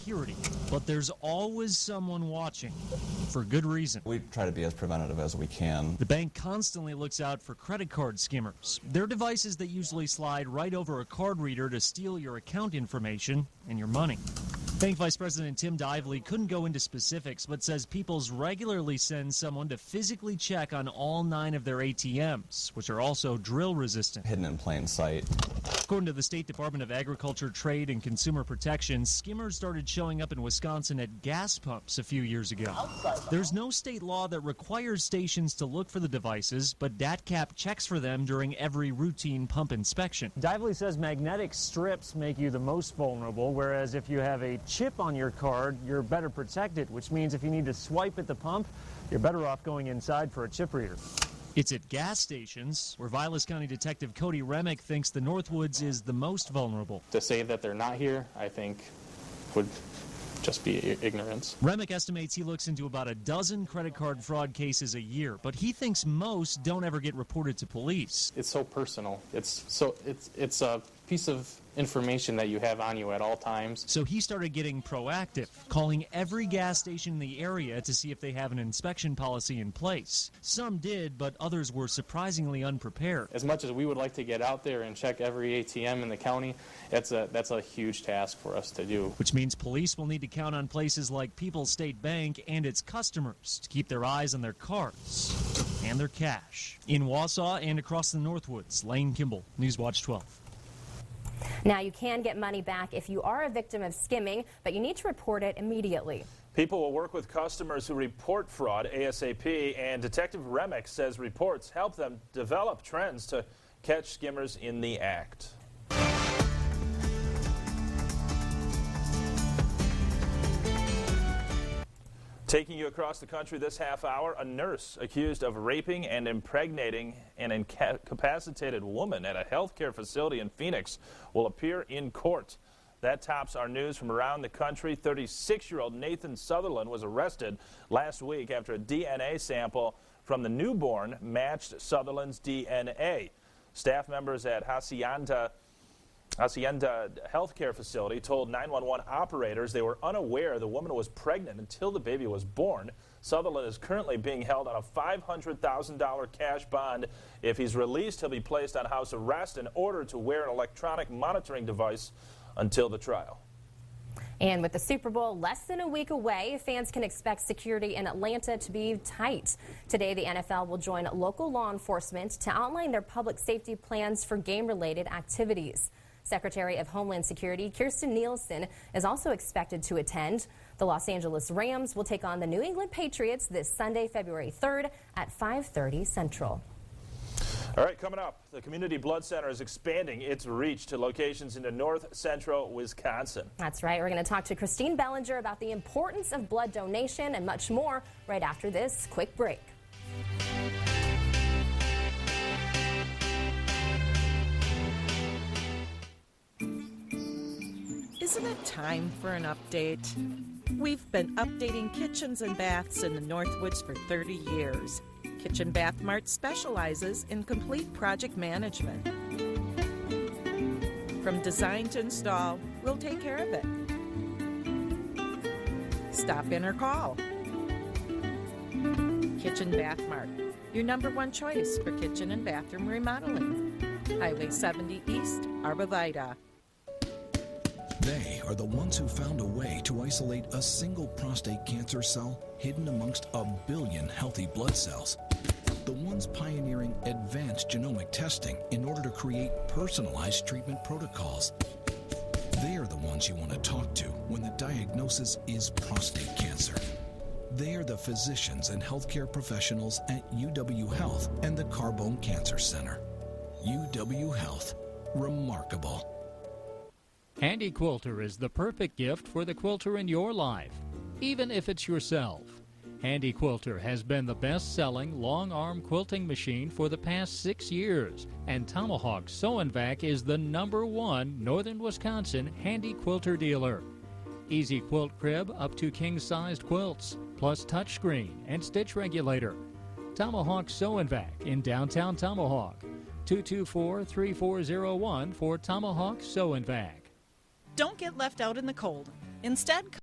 security, but there's always someone watching, for good reason. We try to be as preventative as we can. The bank constantly looks out for credit card skimmers. They're devices that usually slide right over a card reader to steal your account information and your money. Bank Vice President Tim Dively couldn't go into specifics, but says Peoples regularly send someone to physically check on all 9 of their ATMs, which are also drill resistant. Hidden in plain sight. According to the State Department of Agriculture, Trade, and Consumer Protection, skimmers started showing up in Wisconsin at gas pumps a few years ago. There's no state law that requires stations to look for the devices, but DATCAP checks for them during every routine pump inspection. Dively says magnetic strips make you the most vulnerable, whereas if you have a chip on your card, you're better protected, which means if you need to swipe at the pump, you're better off going inside for a chip reader. It's at gas stations where Vilas County Detective Cody Remick thinks the Northwoods is the most vulnerable. To say that they're not here, I think, would just be ignorance. Remick estimates he looks into about a dozen credit card fraud cases a year, but he thinks most don't ever get reported to police. It's so personal. It's a piece of information that you have on you at all times. So he started getting proactive, calling every gas station in the area to see if they have an inspection policy in place. Some did, but others were surprisingly unprepared. As much as we would like to get out there and check every ATM in the county, that's a huge task for us to do. Which means police will need to count on places like People's State Bank and its customers to keep their eyes on their cards and their cash. In Wausau and across the Northwoods, Lane Kimball, Newswatch 12. Now, you can get money back if you are a victim of skimming, but you need to report it immediately. People will work with customers who report fraud ASAP, and Detective Remick says reports help them develop trends to catch skimmers in the act. Taking you across the country this half hour, a nurse accused of raping and impregnating an incapacitated woman at a healthcare facility in Phoenix will appear in court. That tops our news from around the country. 36-year-old Nathan Sutherland was arrested last week after a DNA sample from the newborn matched Sutherland's DNA. Staff members at Hacienda Healthcare Facility told 911 operators they were unaware the woman was pregnant until the baby was born. Sutherland is currently being held on a $500,000 cash bond. If he's released, he'll be placed on house arrest and ordered to wear an electronic monitoring device until the trial. And with the Super Bowl less than a week away, fans can expect security in Atlanta to be tight. Today, the NFL will join local law enforcement to outline their public safety plans for game-related activities. Secretary of Homeland Security Kirstjen Nielsen is also expected to attend. The Los Angeles Rams will take on the New England Patriots this Sunday, February 3rd at 5:30 Central. All right, coming up, the Community Blood Center is expanding its reach to locations into north central Wisconsin. That's right. We're going to talk to Christine Bellinger about the importance of blood donation and much more right after this quick break. Isn't it time for an update? We've been updating kitchens and baths in the Northwoods for 30 years. Kitchen Bath Mart specializes in complete project management. From design to install, we'll take care of it. Stop in or call. Kitchen Bath Mart, your #1 choice for kitchen and bathroom remodeling. Highway 70 East, Arborvita. They are the ones who found a way to isolate a single prostate cancer cell hidden amongst a billion healthy blood cells. The ones pioneering advanced genomic testing in order to create personalized treatment protocols. They are the ones you want to talk to when the diagnosis is prostate cancer. They are the physicians and healthcare professionals at UW Health and the Carbone Cancer Center. UW Health. Remarkable. Handy Quilter is the perfect gift for the quilter in your life, even if it's yourself. Handy Quilter has been the best-selling long-arm quilting machine for the past 6 years, and Tomahawk Sew & Vac is the #1 Northern Wisconsin Handy Quilter dealer. Easy quilt crib up to king-sized quilts, plus touchscreen and stitch regulator. Tomahawk Sew & Vac in downtown Tomahawk. 224-3401 for Tomahawk Sew & Vac. Don't get left out in the cold. Instead,